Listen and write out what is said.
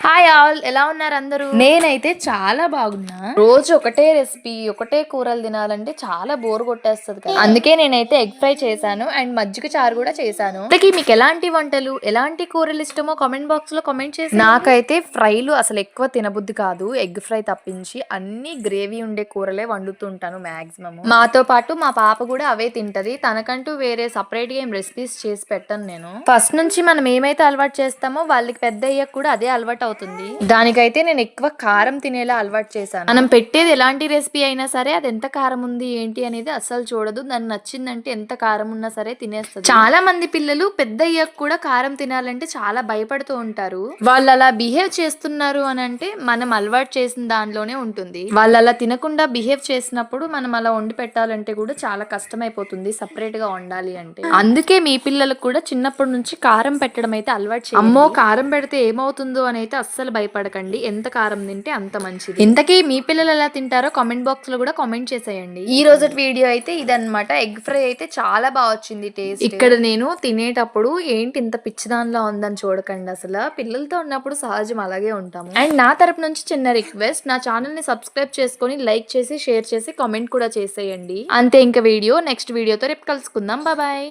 Hi all, ఎలా ఉన్నారు అందరూ? నేనైతే చాలా బాగున్నా. రోజు ఒకటే రెసిపీ, ఒకటే కూరలు తినాలంటే చాలా బోర్ కొట్టేస్తుంది కదా. అందుకే నేనైతే ఎగ్ ఫ్రై చేశాను అండ్ మజ్జిగ చారు కూడా చేశాను. మీకు ఎలాంటి వంటలు, ఎలాంటి కూరలు ఇష్టమో కామెంట్ బాక్స్ లో కామెంట్ చేసి. నాకైతే ఫ్రైలు అసలు ఎక్కువ తినబుద్ధి కాదు, ఎగ్ ఫ్రై తప్పించి. అన్ని గ్రేవీ ఉండే కూరలే వండుతుంటాను మాక్సిమం. మాతో పాటు మా పాప కూడా అవే తింటది. తనకంటూ వేరే సపరేట్ గా ఏం రెసిపీస్ చేసి పెట్టను నేను. ఫస్ట్ నుంచి మనం ఏమైతే అలవాటు చేస్తామో వాళ్ళకి పెద్ద అయ్యాక కూడా అదే అలవాటు అవుతుంది. దానికైతే నేను ఎక్కువ కారం తినేలా అలవాటు చేశాను. మనం పెట్టేది ఎలాంటి రెసిపీ అయినా సరే అది ఎంత కారం ఉంది ఏంటి అనేది అస్సలు చూడదు. దాన్ని నచ్చిందంటే ఎంత కారం ఉన్నా సరే తినేస్తుంది. చాలా మంది పిల్లలు పెద్ద అయ్యాక కూడా కారం తినాలంటే చాలా భయపడుతూ ఉంటారు. వాళ్ళు అలా బిహేవ్ చేస్తున్నారు అని అంటే మనం అలవాటు చేసిన దానిలోనే ఉంటుంది. వాళ్ళు అలా తినకుండా బిహేవ్ చేసినప్పుడు మనం అలా వండి పెట్టాలంటే కూడా చాలా కష్టమైపోతుంది సపరేట్ గా వండాలి అంటే. అందుకే మీ పిల్లలకు కూడా చిన్నప్పటి నుంచి కారం పెట్టడం అయితే అలవాటు చేయండి. అమ్మో కారం పెడితే ఏమవుతుందో అని అయితే అస్సలు భయపడకండి. ఎంత కారం తింటే అంత మంచిది. ఇంతకీ మీ పిల్లలు ఎలా తింటారో కామెంట్ బాక్స్ లో కూడా కామెంట్ చేసేయండి. ఈ రోజు వీడియో అయితే ఇదన్నమాట. ఎగ్ ఫ్రై అయితే చాలా బాగా వచ్చింది టేస్ట్. ఇక్కడ నేను తినేటప్పుడు ఏంటి ఇంత పిచ్చిదానిలా ఉందని చూడకండి. అసలు పిల్లలతో ఉన్నప్పుడు సహజం అలాగే ఉంటాము. అండ్ నా తరపు నుంచి చిన్న రిక్వెస్ట్, నా ఛానల్ ని సబ్స్క్రైబ్ చేసుకొని లైక్ చేసి షేర్ చేసి కామెంట్ కూడా చేసేయండి. అంతే, ఇంకా వీడియో నెక్స్ట్ వీడియోతో రేపు కలుసుకుందాం. బాయ్.